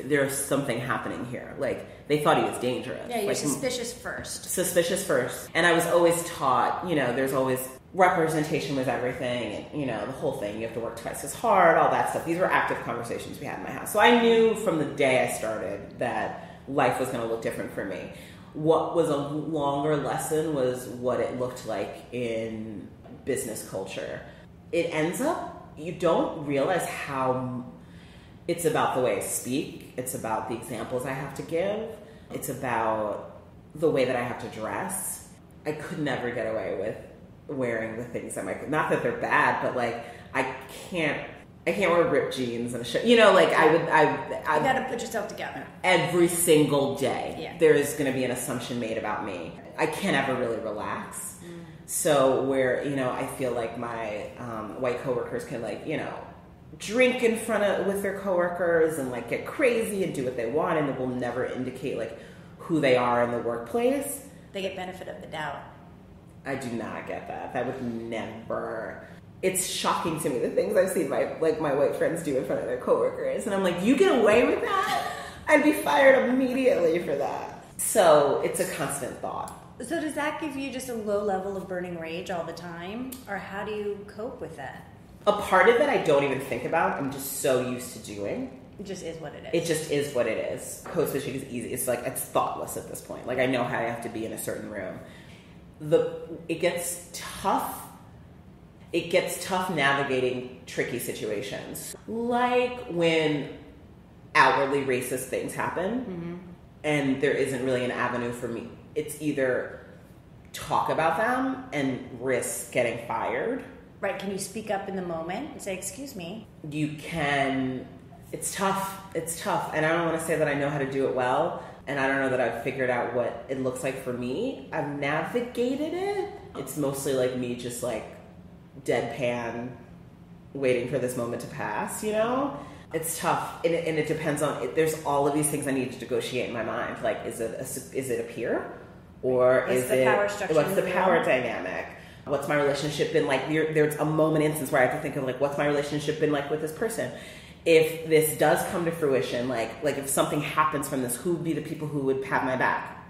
there's something happening here. Like, they thought he was dangerous. Yeah, you're like, suspicious first. Suspicious first. And I was always taught, there's always representation was everything, and, the whole thing. You have to work twice as hard, all that stuff. These were active conversations we had in my house. So I knew from the day I started that life was going to look different for me. What was a longer lesson was what it looked like in business culture. It ends up, you don't realize how it's about the way I speak. It's about the examples I have to give. It's about the way that I have to dress. I could never get away with wearing the things that not that they're bad, but like, I can't wear ripped jeans and a shirt. You gotta put yourself together. Every single day, there is going to be an assumption made about me. I can't ever really relax. So where, I feel like my white coworkers can, like, drink with their coworkers and, like, get crazy and do what they want, and it will never indicate, like, who they are in the workplace. They get benefit of the doubt. I do not get that. That would never. It's shocking to me, the things I've seen my white friends do in front of their coworkers, and I'm like, you get away with that? I'd be fired immediately for that. So it's a constant thought. So does that give you just a low level of burning rage all the time? Or how do you cope with that? A part of it I don't even think about. I'm just so used to doing. It just is what it is. It just is what it is. Code switching is easy. It's like, it's thoughtless at this point. Like, I know how I have to be in a certain room. It gets tough. It gets tough navigating tricky situations. Like when outwardly racist things happen. and there isn't really an avenue for me. It's either talk about them and risk getting fired. Right. Can you speak up in the moment and say, excuse me? You can. It's tough. It's tough. And I don't want to say that I know how to do it well. And I don't know that I've figured out what it looks like for me. I've navigated it. It's mostly like me just like deadpan, waiting for this moment to pass, you know? It's tough. And it depends on, there's all of these things I need to negotiate in my mind. Like, is it a peer? Or what's the power structure? What's the power dynamic? What's my relationship been like? There's a moment instance where I have to think of like, what's my relationship been like with this person? If this does come to fruition, like if something happens from this, who would be the people who would have my back?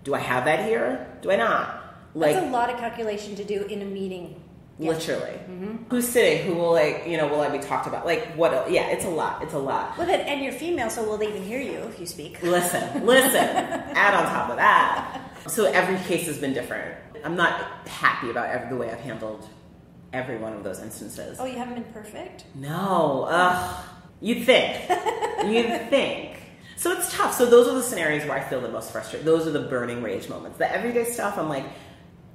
Do I have that here? Do I not? Like, that's a lot of calculation to do in a meeting. Literally. Mm-hmm. Who's sitting? Who will will I be talked about? Like what? Yeah, it's a lot. It's a lot. Well, and you're female, so will they even hear you if you speak? Listen. Add on top of that. So every case has been different. I'm not happy about the way I've handled every one of those instances. Oh, you haven't been perfect? No. You'd think. You'd think. So it's tough. So those are the scenarios where I feel the most frustrated. Those are the burning rage moments. The everyday stuff, I'm like,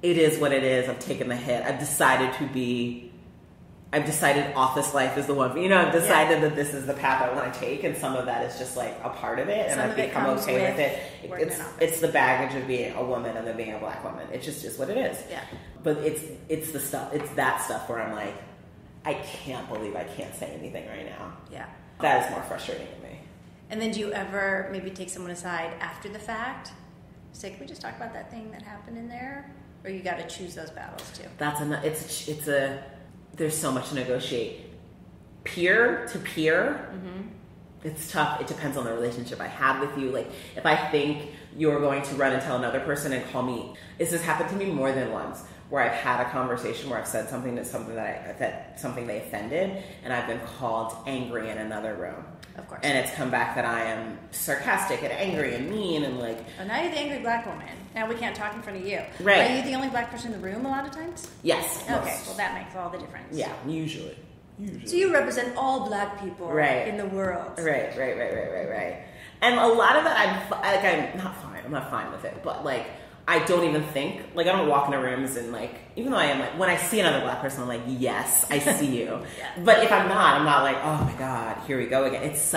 it is what it is. I've taken the hit. I've decided office life is the one. I've decided that this is the path I want to take, and some of that is just like a part of it, and I've become okay with it. It's the baggage of being a woman and then being a black woman. It just is what it is. Yeah. But it's the stuff. It's that stuff where I'm like, I can't believe I can't say anything right now. Yeah. That is more frustrating to me. And then do you ever maybe take someone aside after the fact? Say, can we just talk about that thing that happened in there? Or you got to choose those battles too? There's so much to negotiate. Peer to peer, It's tough. It depends on the relationship I have with you. Like, if I think you're going to run and tell another person and call me, this has happened to me more than once, where I've had a conversation where I've said something something they offended, and I've been called angry in another room. Of course. And it's come back that I am sarcastic and angry and mean and like... Oh, now you're the angry black woman. Now we can't talk in front of you. Right. Are you the only black person in the room a lot of times? Yes. Okay, well that makes all the difference. Yeah, usually. So you represent all black people in the world. Right. And a lot of that, I'm not fine with it, but like, I don't even think, like, I don't walk into rooms and like, even though I am like, when I see another black person, I'm like, yes, I see you. Yeah. But if I'm not like, oh my God, here we go again. It's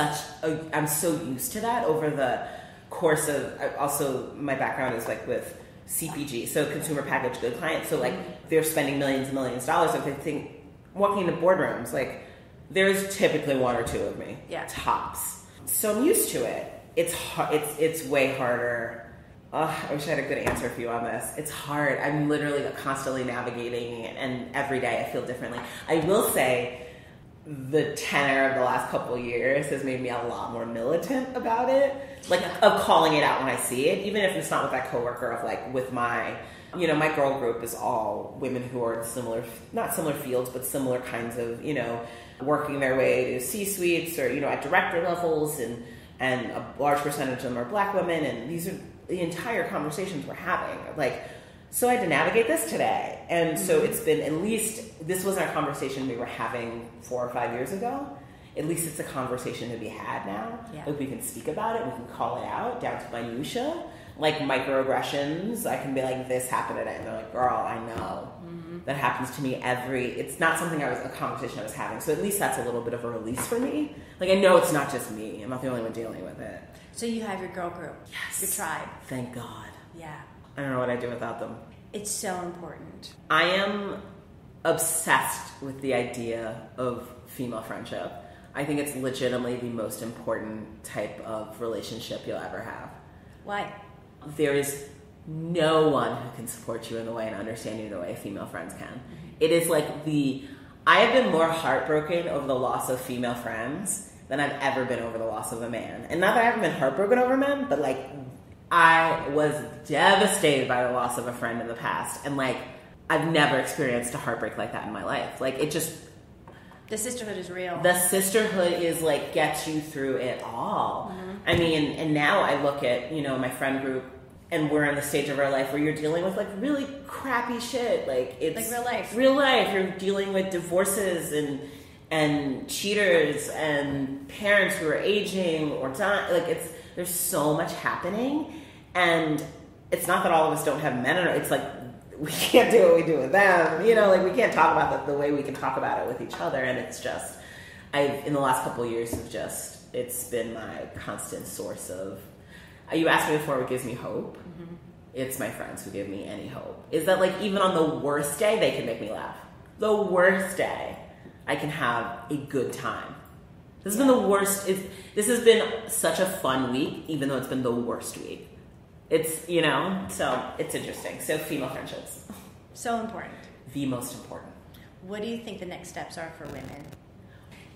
I'm so used to that over the course of, also my background is like with CPG, so consumer packaged good clients. So like, they're spending millions and millions of dollars. If they think, walking into boardrooms, like, there's typically one or two of me. Yeah. Tops. So I'm used to it. It's hard. It's way harder. I wish I had a good answer for you on this. It's hard. I'm literally constantly navigating, and every day I feel differently. I will say the tenor of the last couple of years has made me a lot more militant about it, like of calling it out when I see it, even if it's not with that coworker, of like with my, my girl group is all women who are in not similar fields, but similar kinds of, working their way to C-suites or, at director levels, and a large percentage of them are black women, and these are the entire conversations we're having. Like, so I had to navigate this today. And so it's been, at least, this wasn't a conversation we were having 4 or 5 years ago. At least it's a conversation to be had now. Yeah. Like, we can speak about it, we can call it out, down to minutia. Like, microaggressions, I can be like, this happened today. And they're like, girl, I know. That happens to me it's not something a conversation I was having. So at least that's a little bit of a release for me. Like, I know it's not just me. I'm not the only one dealing with it. So you have your girl group. Yes. Your tribe. Thank God. Yeah. I don't know what I'd do without them. It's so important. I am obsessed with the idea of female friendship. I think it's legitimately the most important type of relationship you'll ever have. Why? There is no one who can support you in the way and understand you the way female friends can. It is like I have been more heartbroken over the loss of female friends than I've ever been over the loss of a man. And not that I haven't been heartbroken over men, but like, I was devastated by the loss of a friend in the past. And like, I've never experienced a heartbreak like that in my life. Like, it just... The sisterhood is real. The sisterhood is like, gets you through it all. I mean, and now I look at, my friend group, and we're in the stage of our life where you're dealing with like really crappy shit. Like, it's like real life. Real life. You're dealing with divorces and cheaters and parents who are aging or dying. Like, there's so much happening, and it's not that all of us don't have men, it's like we can't do what we do with them, you know, like we can't talk about it the way we can talk about it with each other. And it's just, in the last couple of years it's been my constant source of, you asked me before what gives me hope. Mm-hmm. It's my friends who give me any hope. Is that like, even on the worst day, they can make me laugh. The worst day, I can have a good time. This has been the worst. This has been such a fun week, even though it's been the worst week. It's, you know, so it's interesting. So female friendships. So important. The most important. What do you think the next steps are for women?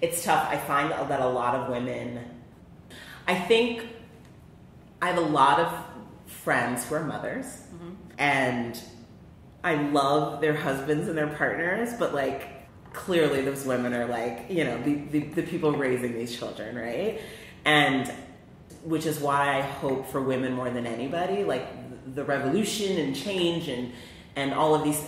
It's tough. I find that a lot of women, I think I have a lot of friends who are mothers, mm-hmm. and I love their husbands and their partners, but like, clearly those women are like, you know, the people raising these children, right? And which is why I hope for women more than anybody, like the revolution and change and all of these,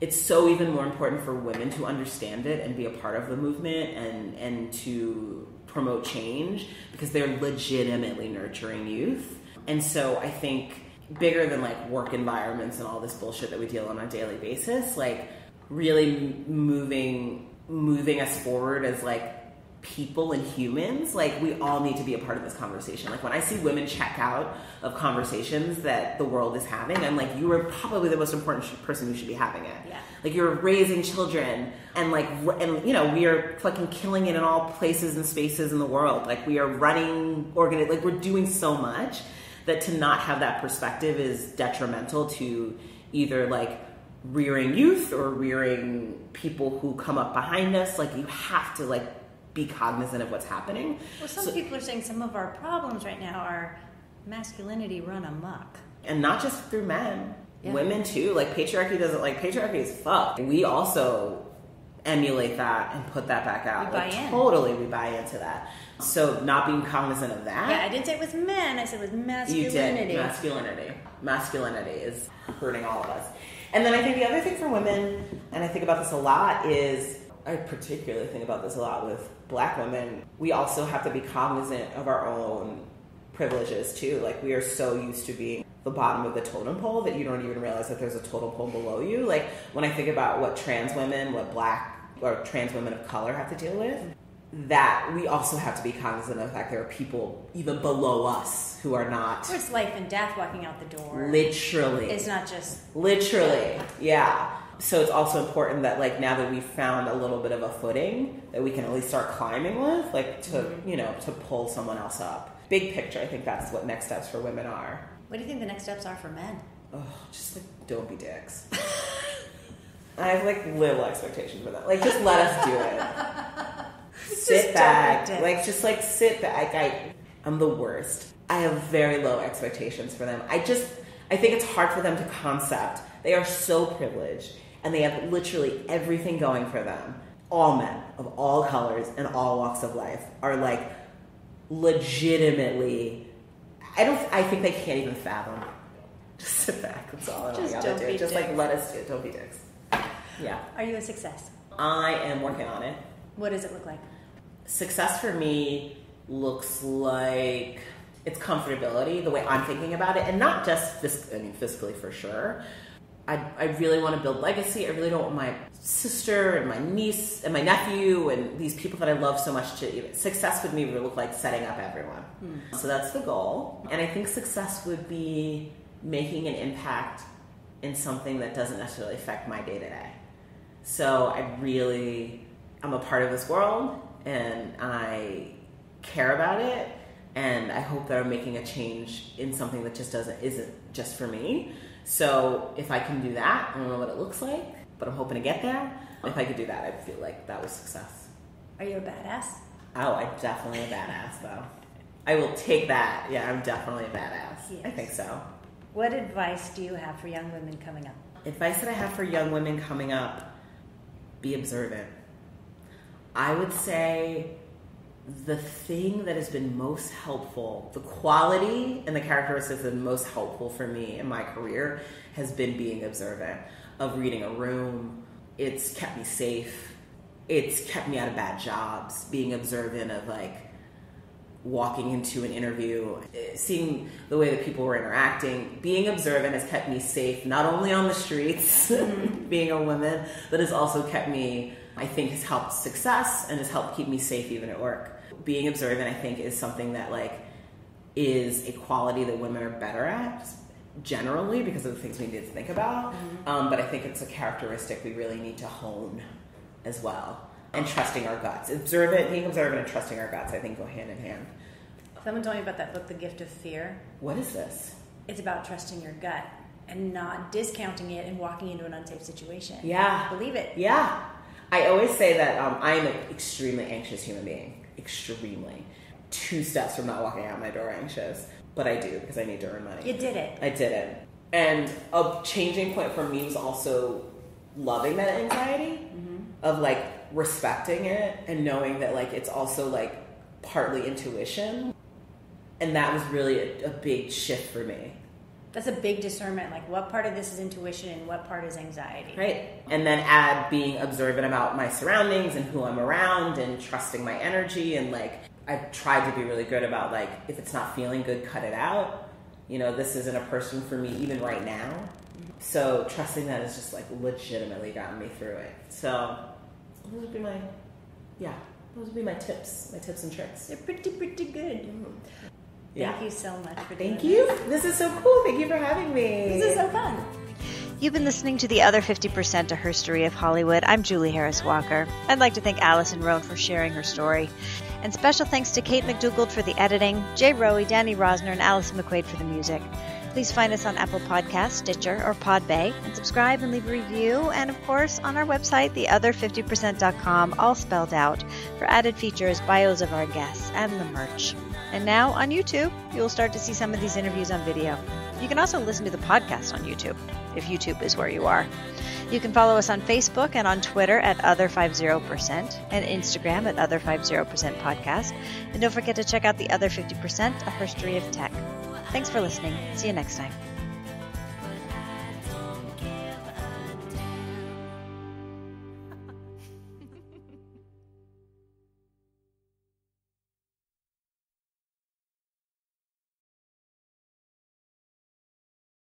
it's so even more important for women to understand it and be a part of the movement and to promote change, because they're legitimately nurturing youth. And so I think bigger than like work environments and all this bullshit that we deal on a daily basis, like really moving us forward as like people and humans, like we all need to be a part of this conversation. Like when I see women check out of conversations that the world is having, I'm like, you are probably the most important person who should be having it. Yeah. Like you're raising children, and like, and you know, we are fucking killing it in all places and spaces in the world. Like we are running like we're doing so much that to not have that perspective is detrimental to either like rearing youth or rearing people who come up behind us. Like you have to like be cognizant of what's happening. Well, some people are saying some of our problems right now are masculinity run amok. And not just through men. Yeah. Women too. Like patriarchy is fucked. We also emulate that and put that back out. Totally, we buy into that. So not being cognizant of that. Yeah, I didn't say it was men, I said it was masculinity. You did. Masculinity is hurting all of us. And then I think the other thing for women, and I think about this a lot, is I particularly think about this a lot with Black women. We also have to be cognizant of our own privileges too. Like we are so used to being the bottom of the totem pole that you don't even realize that there's a totem pole below you. Like when I think about what trans women, what Black or trans women of color have to deal with, that we also have to be cognizant of the fact there are people even below us who are not. It's life and death walking out the door. Literally. It's not just. Literally, yeah. So it's also important that like now that we've found a little bit of a footing that we can at least start climbing with, like to, mm-hmm. you know, to pull someone else up. Big picture, I think that's what next steps for women are. What do you think the next steps are for men? Oh, just like don't be dicks. I have like little expectation for that. Like just let us do it. Sit back. Like just like sit back. I'm the worst. I have very low expectations for them. I think it's hard for them to concept. They are so privileged and they have literally everything going for them. All men of all colors and all walks of life are like legitimately, I think they can't even fathom. Just sit back. That's all I gotta do. Just like let us do it. Don't be dicks. Yeah. Are you a success? I am working on it. What does it look like? Success for me looks like it's comfortability, the way I'm thinking about it, and not just fiscally for sure. I really want to build legacy. I really don't want my sister and my niece and my nephew and these people that I love so much to. Success with me would look like setting up everyone. So that's the goal. And I think success would be making an impact in something that doesn't necessarily affect my day-to-day. So I'm a part of this world and I care about it, and I hope that I'm making a change in something that just isn't just for me. So if I can do that, I don't know what it looks like, but I'm hoping to get there. If I could do that, I feel like that was success. Are you a badass? Oh, I'm definitely a badass, though. I will take that. Yeah, I'm definitely a badass. Yes. I think so. What advice do you have for young women coming up? Advice that I have for young women coming up, be observant. I would say the thing that has been most helpful, the quality and the characteristics that have been most helpful for me in my career has been being observant, of reading a room. It's kept me safe. It's kept me out of bad jobs, being observant of like walking into an interview, seeing the way that people were interacting, being observant has kept me safe, not only on the streets, being a woman, but has also kept me, I think, has helped success and has helped keep me safe even at work. Being observant, I think, is something that is a quality that women are better at generally because of the things we need to think about. But I think it's a characteristic we really need to hone as well. And trusting our guts. Being observant and trusting our guts, I think, go hand in hand. Someone told me about that book, The Gift of Fear. What is this? It's about trusting your gut and not discounting it and walking into an unsafe situation. Yeah. Believe it. Yeah. I always say that I'm an extremely anxious human being. Extremely. 2 steps from not walking out my door anxious. But I do, because I need to earn money. You did it. I did it. And a changing point for me was also loving that anxiety, of respecting it and knowing that it's also partly intuition. And that was really a big shift for me. That's a big discernment, what part of this is intuition and what part is anxiety. Right. And then add being observant about my surroundings and who I'm around and trusting my energy. And I've tried to be really good about if it's not feeling good, cut it out. This isn't a person for me even right now. So trusting that has just legitimately gotten me through it. So those would be my tips and tricks. They're pretty good. Yeah. Thank you so much for doing Thank you. This is so cool. Thank you for having me. This is so fun. You've been listening to The Other 50% A Herstory of Hollywood. I'm Julie Harris Walker. I'd like to thank Allison Rhone for sharing her story. And special thanks to Kate McDougald for the editing, Jay Rowe, Danny Rosner, and Allison McQuaid for the music. Please find us on Apple Podcasts, Stitcher, or Podbay, and subscribe and leave a review. And of course, on our website, theother50%.com, all spelled out, for added features, bios of our guests, and the merch. And now on YouTube, you'll start to see some of these interviews on video. You can also listen to the podcast on YouTube, if YouTube is where you are. You can follow us on Facebook and on Twitter at Other50%, and Instagram at Other50% Podcast. And don't forget to check out The Other 50%, A Herstory of Tech. Thanks for listening. See you next time.